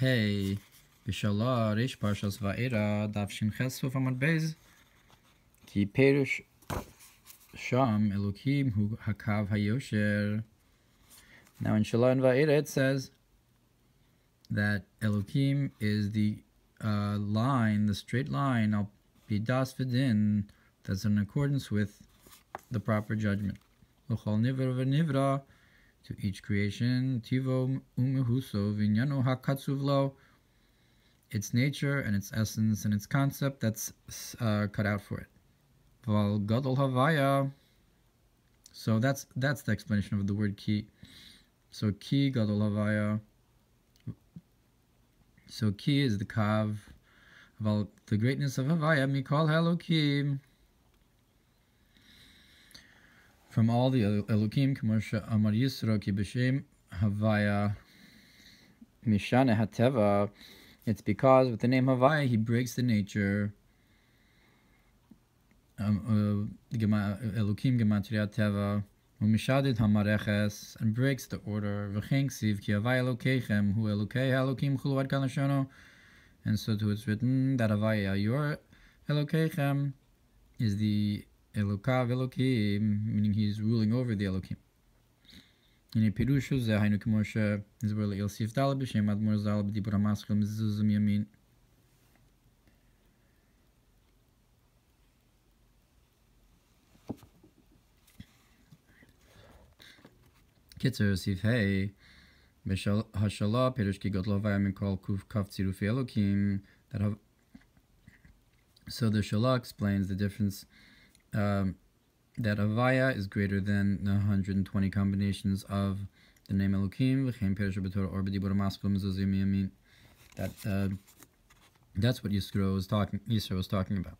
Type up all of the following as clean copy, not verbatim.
Hey, Bishalosh Parshas Va'era Daf Shin Chesuf Amad Bez Ki Perush Sham Elokim Hu Hakav Hayosher. Now in Shalom and Va'era it says that Elokim is the line, the straight line, Al Bidas Vidin, that's in accordance with the proper judgment. L'chol nivra v'nivra, to each creation, tivo umehuso v'nyano hakatsuv lo, its nature and its essence and its concept that's cut out for it. Val Gadol havaya. So that's the explanation of the word ki. So ki Gadol havaya. So ki is the kav. Val the greatness of havaya mikol Elokim. From all the Elokim, Kamosha Amar Yisro ki b'shem Havaya Mishane Hateva. It's because with the name Havaya he breaks the nature. Elokim Gematria Teva Umishadid Hamareches, and breaks the order. V'chein ksiv ki Havaya Elokechem hu Elokei Elokim chuluvad kalashono. And so too it's written that Havaya, your Elokechem, is the Elokav Elokim, meaning he's ruling over the Elokim. In a Pirushu Zehainu Kemoshe is where Il Sif Dal B'Shem Admor Zal B'Dibur HaMaschil Mizuzum Yamin. Kitzer Sif Hey Hashalah Pirush Ki Gadol Havaya Mikol Kuf Kaf Tzirufi Elokim. So the Shalah explains the difference. That Havaya is greater than the 120 combinations of the name Elokim. That's what Yisro was talking about.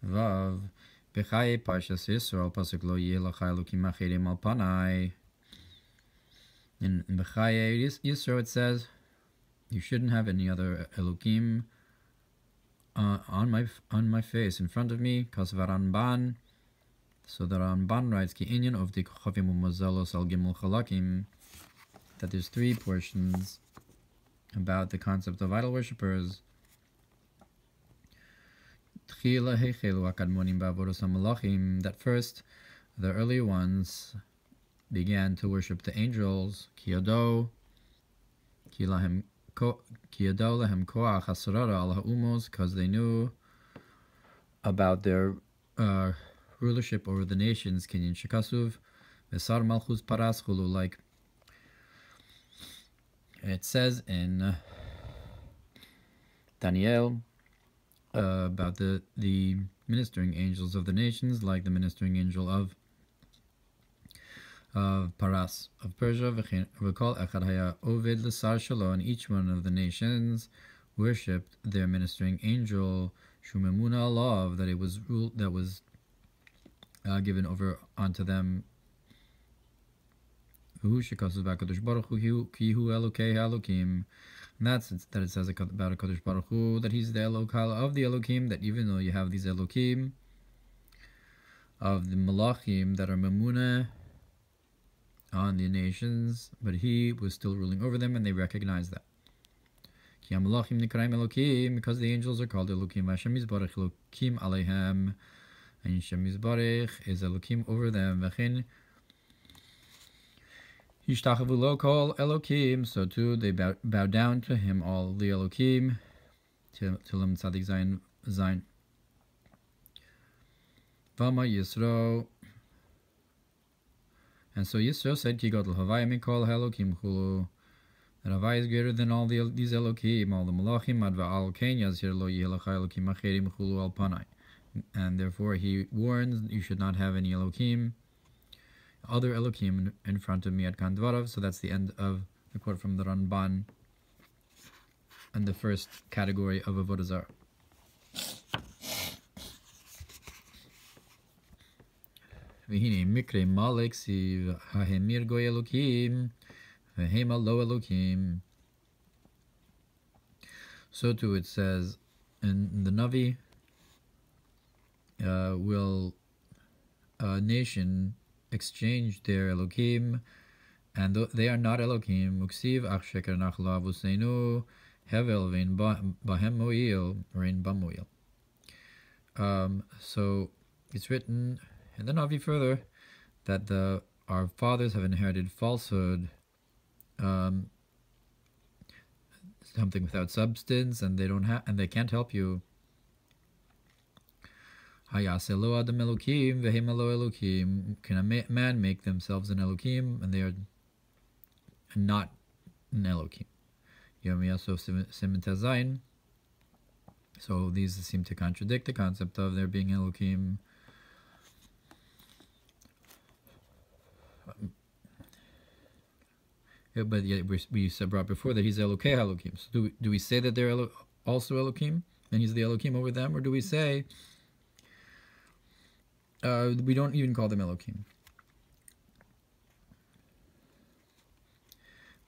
Vav Bechai Parshas Yisro Pasuk Lo Yelachai Elokim Achirim Al Panai. In Bechai Yisro it says, you shouldn't have any other Elokim on my face, in front of me, because Varanban. So the Ramban writes Ki inyan of the Chavim Umazalos Al Gimel Chalakim, that there's three portions about the concept of idol worshippers. That first, the early ones began to worship the angels, Kiyado, Kilahem because they knew about their rulership over the nations. Kinyan Shekasuv, Vesar Malchus Paras Chulu, like it says in Daniel about the ministering angels of the nations, like the ministering angel of Paras of Persia, V'kol Echad Haya Ovid L'Sar Shalo, and each one of the nations worshipped their ministering angel, Shumemuna Allah, that it was ruled, that was given over unto them. And that's that it says about a Kadosh Baruch Hu, that he's the Elokal of the Elokim, that even though you have these Elokim of the Malachim that are Memuna on the nations, but he was still ruling over them, and they recognized that. Because the angels are called Elokim, Hashem Yisbarach Elokim Aleihem, and Hashem Yisbarach is Elokim over them. Yishtachavu lo kol Elokim, so too they bow down to him, all the Elokim. Tilim Tzadik Zayin. Vama Yisro. And so Yisro said, Ki Gadol Havaya Mikol Elokim Chulu, that Havaya is greater than all these Elokim, all the Malachim, Adva Al Ken Yazhir Lo Yelachai Elokim Acherim Chulu Al Panai. And therefore he warns, you should not have any Elokim, other Elokim in front of me at Kan Dvarav. So that's the end of the quote from the Ramban and the first category of Avodah Zarah. V'hine mikre malek siv hahemir goy Elokim v'hema lo Elokim. So too it says in the Navi, will a nation exchange their Elokim and they are not Elokim. Uksiv ach sheker nachla avusenu hevel vein bahem moil rein bamoil. So it's written in the Navi further that our fathers have inherited falsehood, something without substance, and they can't help you. Hayaselo adam elokim vehem elo elokim. Can a man make themselves an elokim, and they are not an elokim? Yom Yasov Siman Tazayin. So these seem to contradict the concept of there being elokim. But yet we brought before that he's Elokei Elokim. So do we say that they're also Elokim, and he's the Elokim over them, or do we say we don't even call them Elokim?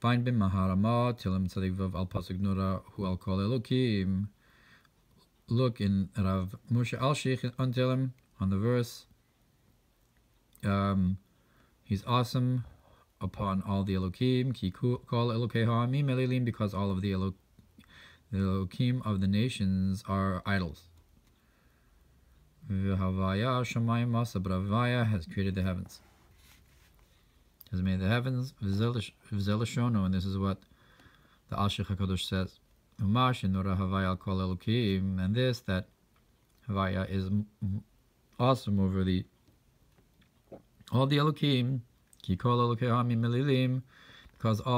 Find bin Maharama Tilim Tzadikvav Al Pasuk Nura Hu Al Kol Elokim. Look in Rav Moshe Al Sheikh on Tilim on the verse. He's awesome upon all the Elokim, ki kol Elokei ha'amim elilim, because all of the Elokim of the nations are idols. V'havaya shamayim masa, but Havaya has created the heavens, has made the heavens. V'zelashono, and this is what the Al Sheikh HaKadosh says. Umash inura Havaya al kol Elokim, and this, that Havaya is awesome over all the Elokim. Because all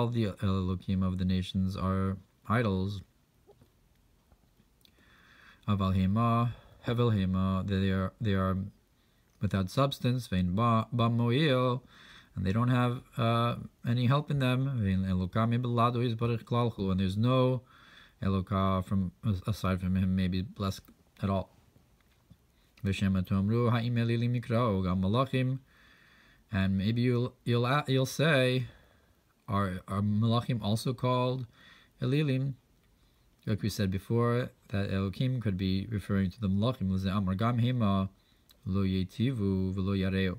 the Elokim of the nations are idols. Aval Hema, Hevel Hema, they are without substance. Vein Ba Moil, and they don't have any help in them. Vein Elokami Belado is Barich Klalchu, and there's no Eloka from aside from him, maybe blessed at all. V'Shem Tomru Ha'im Elilim Nikrao Gam Malachim. And maybe you'll say, are Malachim also called Elilim? Like we said before, that Elokim could be referring to the Malachim. Amar gam hema lo yetivu v'lo yareu.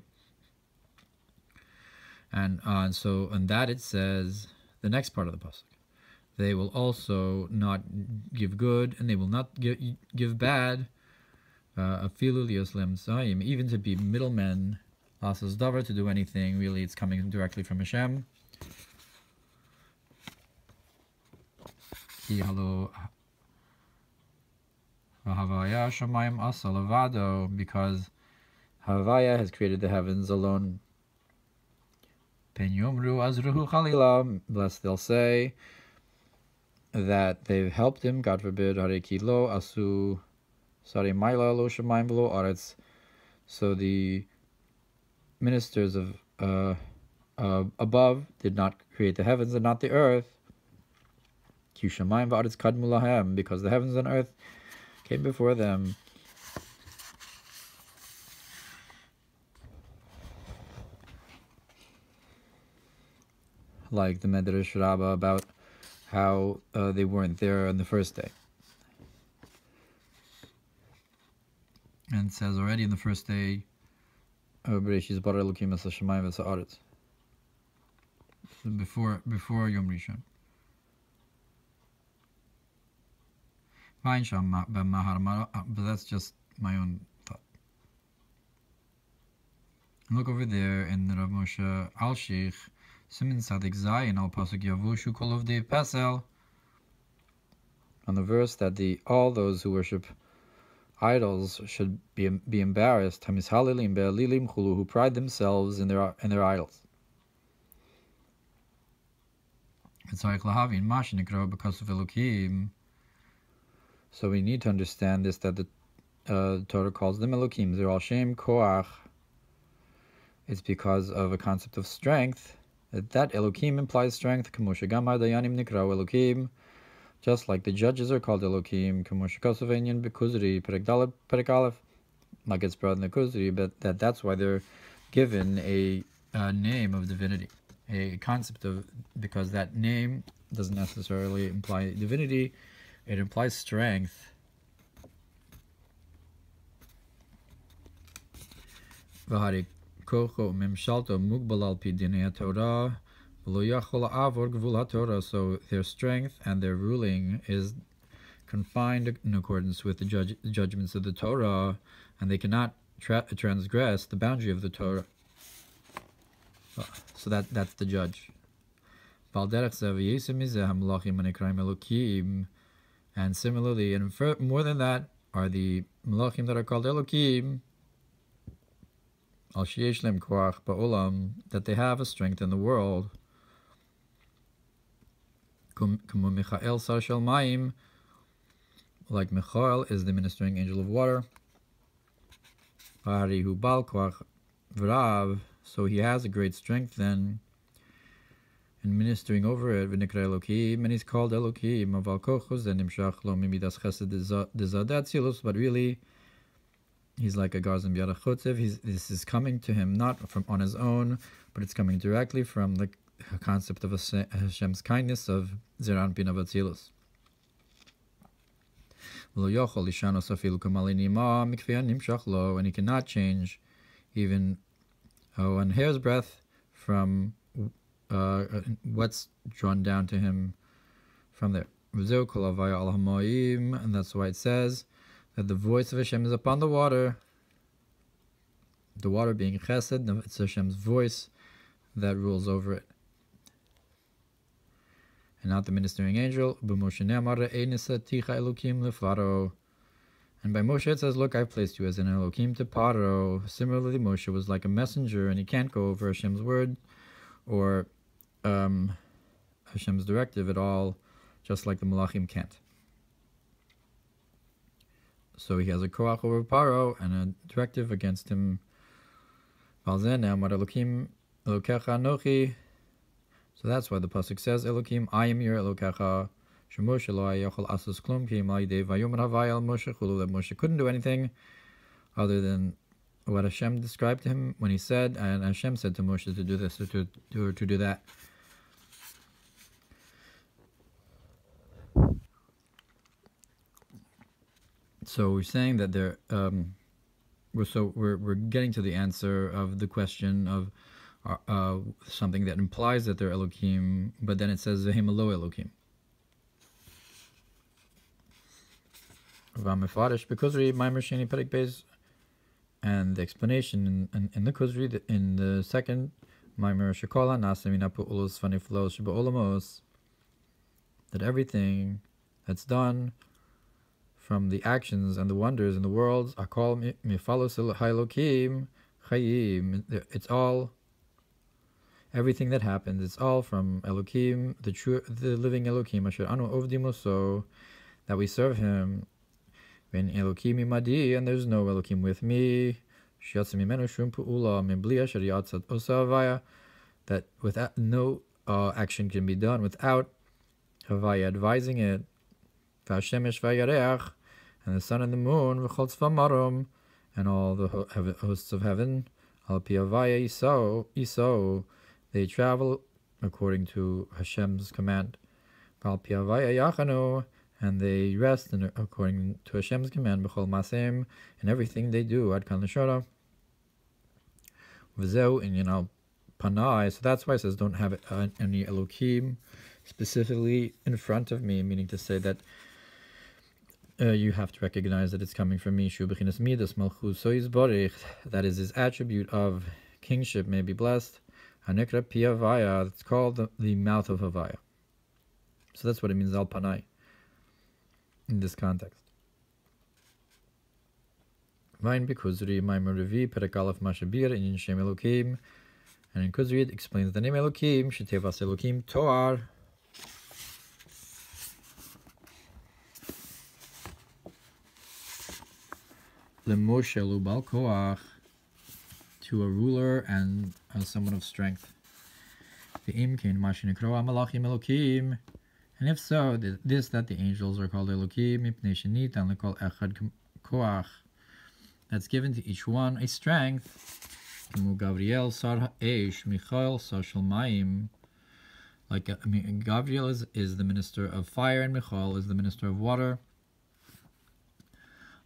And so on that it says the next part of the pasuk: they will also not give good, and they will not give bad. Afilu liyoslem tzayim, even to be middlemen. Asas davar, to do anything, really it's coming directly from Hashem. Because Havaya has created the heavens alone. Blessed they'll say that they've helped him, God forbid. So the ministers of above did not create the heavens and not the earth, because the heavens and earth came before them. Like the Medrash Rabbah about how they weren't there on the first day. And it says already in the first day, before Yom Rishon. But that's just my own thought. And look over there in the Rav Moshe Al Sheikh, Siman Sadik Zayin Al Pasuk Yavushu Kol of the Pesel, on the verse that all those who worship idols should be embarrassed, who pride themselves in their idols. So we need to understand this, that the Torah calls them Elokim. They're all Shem Koach. It's because of a concept of strength. That Elokim implies strength. Elokim. Just like the judges are called Elokim, like it's brought in the Kuzri, but that's why they're given a name of divinity, a concept of, because that name doesn't necessarily imply divinity, it implies strength. So their strength and their ruling is confined in accordance with the judgments of the Torah, and they cannot transgress the boundary of the Torah. So that's the judge. And similarly, and more than that, are the Malachim that are called Elokim, that they have a strength in the world. Like Michael is the ministering angel of water. So he has a great strength then in ministering over it, and he's called Elokim. But really, he's like a Garzim Biada Chotzev. This is coming to him not from on his own, but it's coming directly from the concept of Hashem's kindness of Zeran Pin of Atzilus. And he cannot change even one hair's breadth from what's drawn down to him from there. And that's why it says that the voice of Hashem is upon the water being chesed, it's Hashem's voice that rules over it, and not the ministering angel. And by Moshe it says, look, I've placed you as an Elokim to Paro. Similarly, Moshe was like a messenger, and he can't go over Hashem's word or Hashem's directive at all, just like the Malachim can't. So he has a koach over Paro and a directive against him. So that's why the pasuk says, Elokim, I am your Elokecha. That Moshe couldn't do anything other than what Hashem described to him when he said, and Hashem said to Moshe to do this or to do that. So we're saying that we're getting to the answer of the question of something that implies that they're Elokim, but then it says Vehim lo Elokim. Bekuzri Mamer Sheni Perek Beis, and the explanation in the Kuzri in the second Mamer Shekola Nasamina Pu'ulos Faniflos Sheba'olamos, that everything that's done from the actions and the wonders in the worlds are called Mifalos Hailokim Chayim. It's all, everything that happens, it's all from Elokim, the living Elokim, Asher Anu Ovdim Oso, that we serve him. Ben Elokim imadi, and there's no Elokim with me. That without no action can be done without Havaya advising it. And the sun and the moon, and all the hosts of heaven, they travel according to Hashem's command. And they rest according to Hashem's command, in everything they do. So that's why it says, don't have any Elokim specifically in front of me, meaning to say that you have to recognize that it's coming from me. That is his attribute of kingship, may be blessed. It's called the mouth of Havaya. So that's what it means, al panai, in this context. And in Kuzri it explains the name Elokim, Shetevas Elokim Toar. Lemoshe Lubal Koach, to a ruler and someone of strength. The Imkin Mashinikroa Malachim Elokim. And if so, that the angels are called Elokim, Mipnei Shenit, and they call Echad Koach. That's given to each one a strength. Gabriel Sar Eish, Michael Sar Shalmaim. Like Gabriel is the minister of fire, and Michael is the minister of water.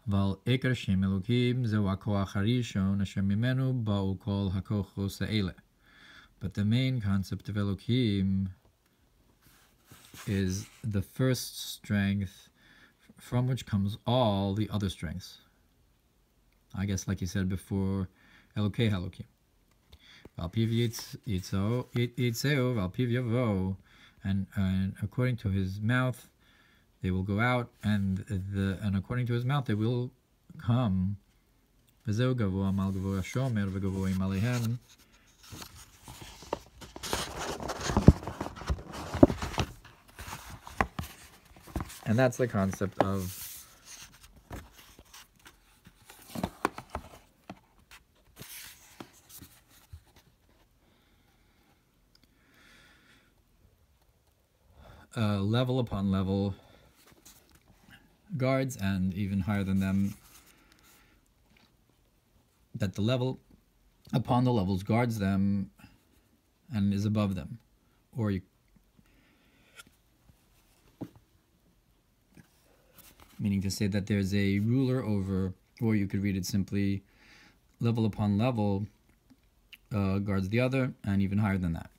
Val Eker Shem Elokim Zeu HaKoach HaRishon Asher Mimenu Ba'u Kol HaKochos Ha'ele. But the main concept of Elohim is the first strength from which comes all the other strengths. I guess, like you said before, Elokei Halokim. And according to his mouth, they will go out, and according to his mouth, they will come. And that's the concept of level upon level guards, and even higher than them, that the level upon the levels guards them and is above them. Or meaning to say that there's a ruler over, or you could read it simply, level upon level guards the other, and even higher than that.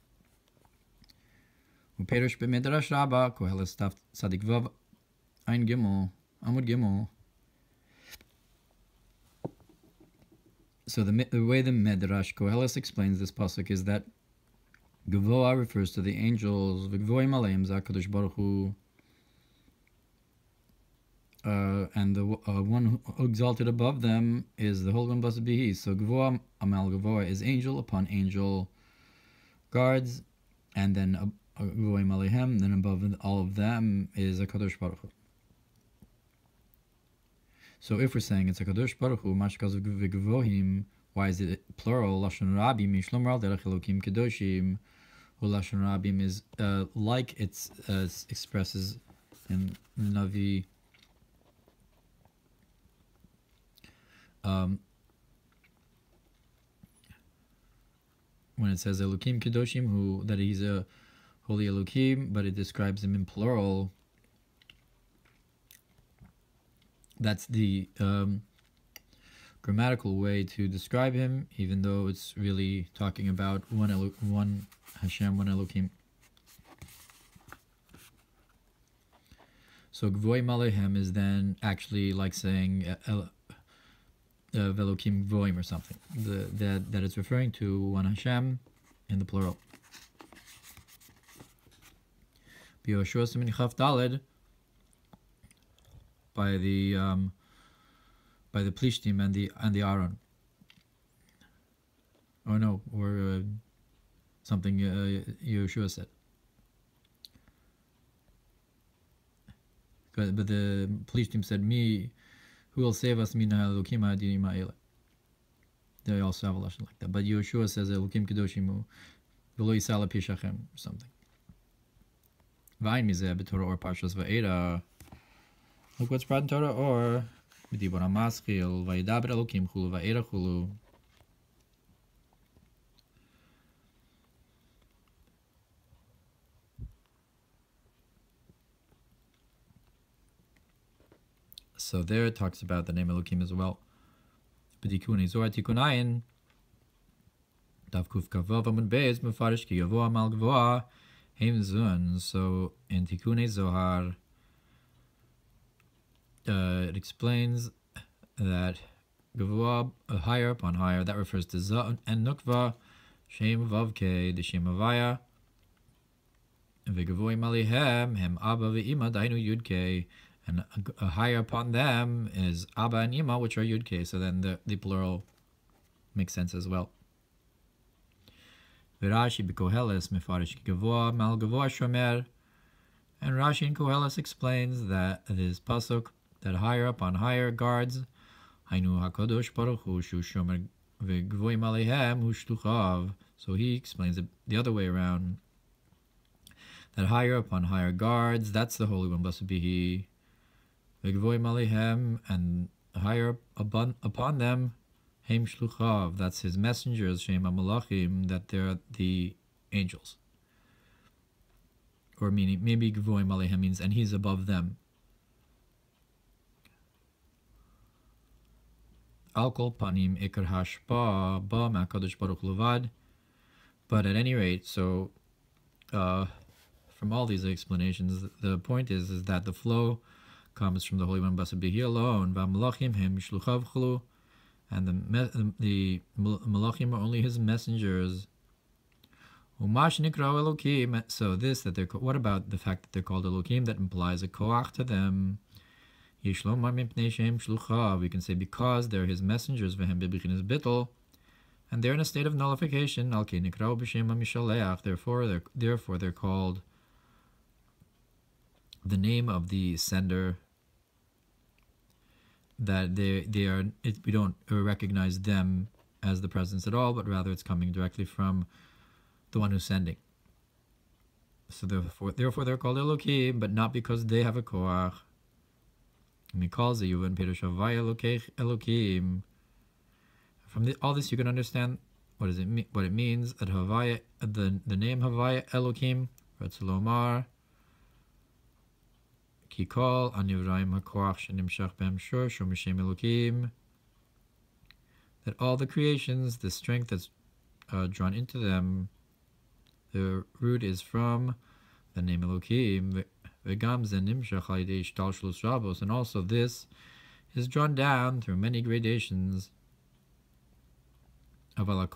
Uperush b'midrash Rabbah, Koheles Taf Tzadik Vav Ein Gimel Amud Gimel. So the way the Midrash Koheles explains this pasuk is that Gavoa refers to the angels, V'gvoim Aleim Zakadosh Baruch Hu, and the one who exalted above them is the Holy One Blessed be He. So Gavoa Amal Gavoa is angel upon angel guards, and then Gavoim Alehem, then above all of them is a Kadosh Baruch Hu. So if we're saying it's a Kadosh Baruch Hu, Mashkaz V'gavohim, why is it plural? Lashon Rabim Mishlom Ral Derech Elokim Kedoshim. Who Lashon Rabim is like it expresses in Navi. When it says Elokim Kedoshim, who that he's a holy Elokim, but it describes him in plural. That's the grammatical way to describe him, even though it's really talking about one Hashem, one Elokim. So Gvoim Alehem is then actually like saying Velokim Gvoim or something. That it's referring to one Hashem in the plural. B'Yoshua Simin Chaf Daled, by the Plishtim and the Aaron. Oh no, or something Yehoshua said. But the Plishtim said, "Me, who will save us? Mina Elokim Ha'adinim Ha'ele." They also have a lesson like that. But Yehoshua says, "Elokim Kedoshimu, V'lo Yisala Pishachem," or something. V'ayin mizeh b'Torah or Parshas Va'era. Look what's brought in Torah or B'dibur HaMaschil Vayidaber Elokim Chulu Va'era Chulu. So there it talks about the name Elokim as well. B'dikun Zohar Tikun Ayin Dav Kuf Kavav Amud Beis Mefarish Ki Gavoa Mal Gavoa Heim Zun. So in Tikun Zohar it explains that Gavoa, higher upon higher, that refers to Za and Nukva, Shem Vavke, the Shem Avaya, Vigavoim Alihem, Hem Abba Ve'ima, Dainu Yudke, and higher upon them is Abba and Ima, which are Yudke, so then the plural makes sense as well. Virashi B'Koheles, Mefarish Gavoa, Mal Gavoa Shomer, and Rashi in Koheles explains that this pasuk, that higher up on higher guards, Hainu HaKadosh Baruch Hu Shu Shomer V'Gvoim Alehem Hu Shluchav. So he explains it the other way around, that higher up on higher guards, that's the Holy One, blessed be He. V'Gvoim Alehem, and higher upon them, Heim Shluchav, that's His messengers, Shem HaMalachim, that they're the angels. Or meaning, maybe Gvoim Alehem means, and He's above them. Al kol panim ikar hashpa ba ma'akadosh baruch levad, But at any rate, so from all these explanations, the point is that the flow comes from the Holy One Blessed be He alone. And the Malachim are only His messengers. So this, that they're, what about the fact that they're called Elokim? That implies a koach to them. We can say because they're His messengers, and they're in a state of nullification. Therefore they're called the name of the sender. That they are, we don't recognize them as the presence at all, but rather it's coming directly from the one who's sending. So therefore they're called Elokim, but not because they have a koach. From all this you can understand what does it mean, what it means that Havaya, the name Havaya Elokim, Ratzalomar, Kikol, Anivraim HaKoach Shenimshach Bem Shur Shomishem Elokim, that all the creations, the strength that's drawn into them, the root is from the name Elokim, Vegam Zenimshach Al-Yidei Shtalshlus Rabos, and also this is drawn down through many gradations. But the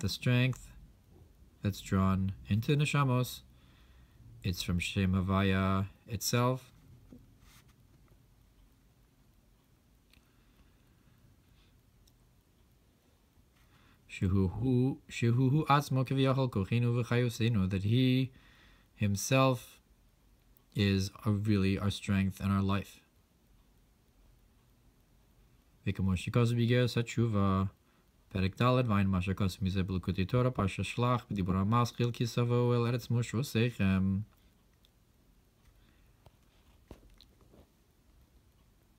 strength that's drawn into neshamos, it's from Shem Havaya itself. That He Himself is really our strength and our life. Perek Dalet Vayin Masha Kos Mize B'Likutei Torah Parsha Shlach B'Dibur HaMas Chil Kisavo El Eretz Moshe V'Seichem.